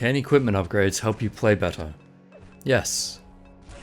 can equipment upgrades help you play better? Yes.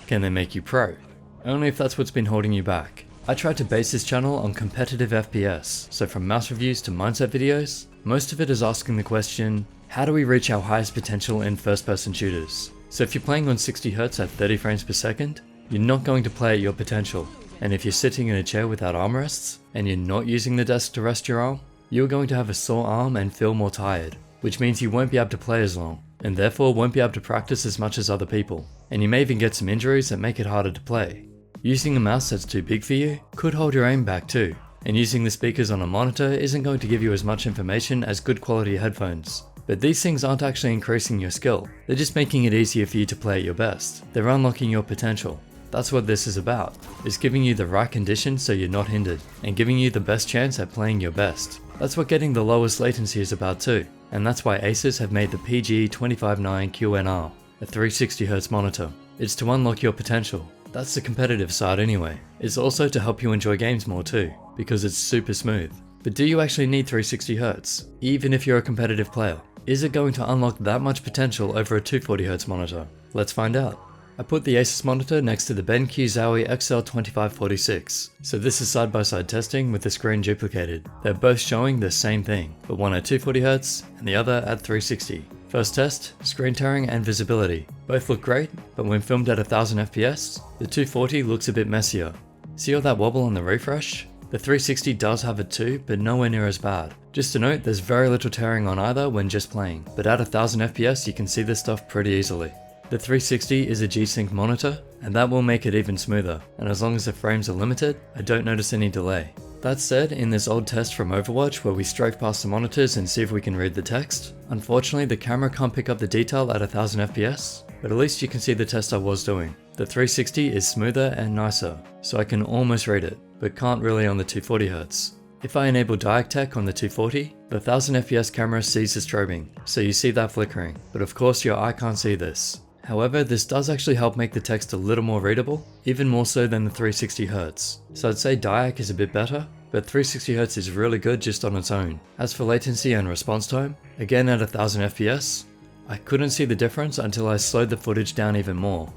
Can they make you pro? Only if that's what's been holding you back. I tried to base this channel on competitive FPS, so from mouse reviews to mindset videos, most of it is asking the question, how do we reach our highest potential in first-person shooters? So if you're playing on 60Hz at 30 frames per second, you're not going to play at your potential. And if you're sitting in a chair without armrests, and you're not using the desk to rest your arm, you're going to have a sore arm and feel more tired, which means you won't be able to play as long, and therefore won't be able to practice as much as other people. And you may even get some injuries that make it harder to play. Using a mouse that's too big for you could hold your aim back too, and using the speakers on a monitor isn't going to give you as much information as good quality headphones. But these things aren't actually increasing your skill, they're just making it easier for you to play at your best. They're unlocking your potential. That's what this is about. It's giving you the right conditions so you're not hindered, and giving you the best chance at playing your best. That's what getting the lowest latency is about too, and that's why Asus have made the PG259QNR, a 360Hz monitor. It's to unlock your potential. That's the competitive side anyway. It's also to help you enjoy games more too, because it's super smooth. But do you actually need 360Hz, even if you're a competitive player? Is it going to unlock that much potential over a 240Hz monitor? Let's find out. I put the Asus monitor next to the BenQ Zowie XL2546, so this is side-by-side testing with the screen duplicated. They're both showing the same thing, but one at 240Hz and the other at 360. First test, screen tearing and visibility. Both look great, but when filmed at 1000 FPS, the 240 looks a bit messier. See all that wobble on the refresh? The 360 does have it too, but nowhere near as bad. Just to note, there's very little tearing on either when just playing, but at 1000 FPS you can see this stuff pretty easily. The 360 is a G-Sync monitor, and that will make it even smoother, and as long as the frames are limited, I don't notice any delay. That said, in this old test from Overwatch where we strafe past the monitors and see if we can read the text, unfortunately the camera can't pick up the detail at 1000 FPS, but at least you can see the test I was doing. The 360 is smoother and nicer, so I can almost read it, but can't really on the 240Hz. If I enable Diac Tech on the 240, the 1000 FPS camera sees the strobing, so you see that flickering, but of course your eye can't see this. However, this does actually help make the text a little more readable, even more so than the 360Hz. So I'd say Diac is a bit better, but 360Hz is really good just on its own. As for latency and response time, again at 1000 FPS, I couldn't see the difference until I slowed the footage down even more.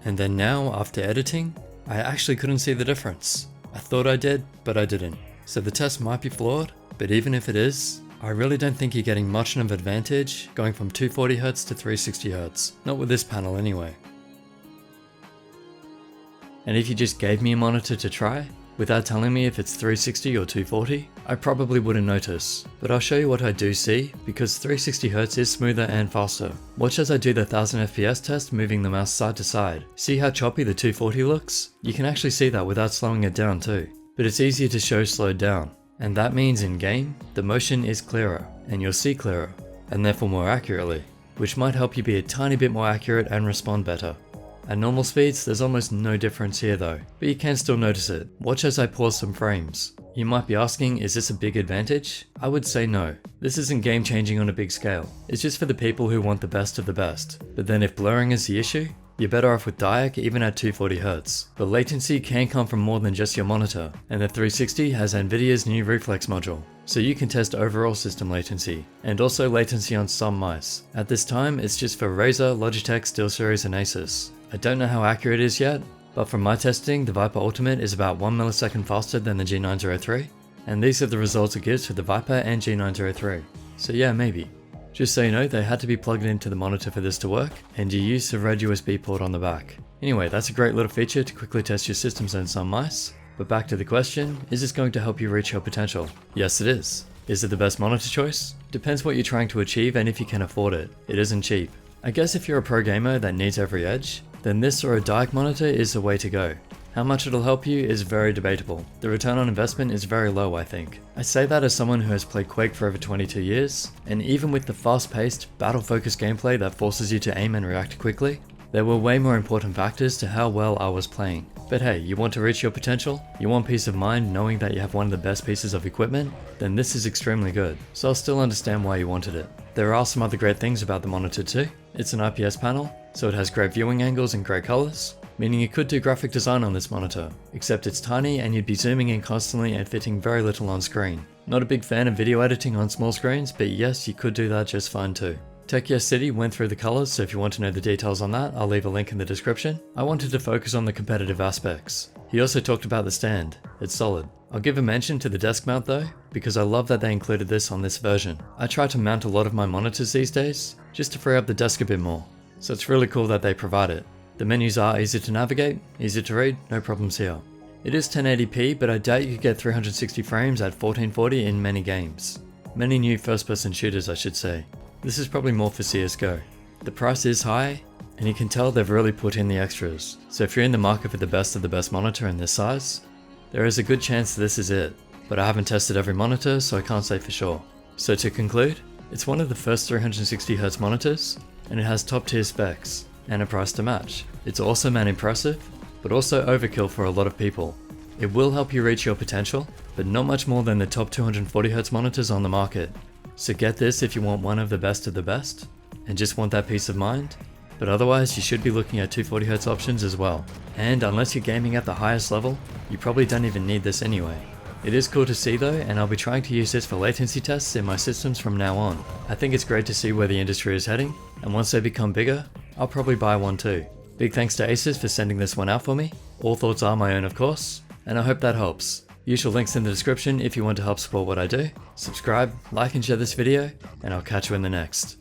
And then now, after editing, I actually couldn't see the difference. I thought I did, but I didn't. So the test might be flawed, but even if it is, I really don't think you're getting much of an advantage going from 240Hz to 360Hz, not with this panel anyway. And if you just gave me a monitor to try, without telling me if it's 360 or 240, I probably wouldn't notice, but I'll show you what I do see, because 360Hz is smoother and faster. Watch as I do the 1000 FPS test moving the mouse side to side. See how choppy the 240 looks? You can actually see that without slowing it down too, but it's easier to show slowed down. And that means in game, the motion is clearer, and you'll see clearer, and therefore more accurately, which might help you be a tiny bit more accurate and respond better. At normal speeds, there's almost no difference here though, but you can still notice it. Watch as I pause some frames. You might be asking, is this a big advantage? I would say no. This isn't game changing on a big scale. It's just for the people who want the best of the best. But then if blurring is the issue, you're better off with Diac even at 240Hz. But latency can come from more than just your monitor, and the 360 has Nvidia's new Reflex module, so you can test overall system latency, and also latency on some mice. At this time, it's just for Razer, Logitech, SteelSeries and Asus. I don't know how accurate it is yet, but from my testing, the Viper Ultimate is about 1 millisecond faster than the G903, and these are the results it gives for the Viper and G903. So yeah, maybe. Just so you know, they had to be plugged into the monitor for this to work, and you use the red USB port on the back. Anyway, that's a great little feature to quickly test your systems on some mice, but back to the question, is this going to help you reach your potential? Yes it is. Is it the best monitor choice? Depends what you're trying to achieve and if you can afford it. It isn't cheap. I guess if you're a pro gamer that needs every edge, then this or a Diac monitor is the way to go. How much it'll help you is very debatable. The return on investment is very low, I think. I say that as someone who has played Quake for over 22 years, and even with the fast-paced, battle-focused gameplay that forces you to aim and react quickly, there were way more important factors to how well I was playing. But hey, you want to reach your potential? You want peace of mind knowing that you have one of the best pieces of equipment? Then this is extremely good, so I'll still understand why you wanted it. There are some other great things about the monitor too. It's an IPS panel, so it has great viewing angles and great colors, meaning you could do graphic design on this monitor, except it's tiny and you'd be zooming in constantly and fitting very little on screen. Not a big fan of video editing on small screens, but yes, you could do that just fine too. Tokyo City went through the colors, so if you want to know the details on that, I'll leave a link in the description. I wanted to focus on the competitive aspects. He also talked about the stand. It's solid. I'll give a mention to the desk mount though, because I love that they included this on this version. I try to mount a lot of my monitors these days, just to free up the desk a bit more. So it's really cool that they provide it. The menus are easy to navigate, easy to read, no problems here. It is 1080p, but I doubt you could get 360 frames at 1440 in many games. Many new first-person shooters, I should say. This is probably more for CSGO. The price is high, and you can tell they've really put in the extras. So if you're in the market for the best of the best monitor in this size, there is a good chance this is it. But I haven't tested every monitor, so I can't say for sure. So to conclude, it's one of the first 360Hz monitors, and it has top tier specs, and a price to match. It's awesome and impressive, but also overkill for a lot of people. It will help you reach your potential, but not much more than the top 240Hz monitors on the market. So get this if you want one of the best, and just want that peace of mind, but otherwise you should be looking at 240Hz options as well. And unless you're gaming at the highest level, you probably don't even need this anyway. It is cool to see though, and I'll be trying to use this for latency tests in my systems from now on. I think it's great to see where the industry is heading, and once they become bigger, I'll probably buy one too. Big thanks to Asus for sending this one out for me. All thoughts are my own of course, and I hope that helps. Usual links in the description if you want to help support what I do. Subscribe, like and share this video, and I'll catch you in the next.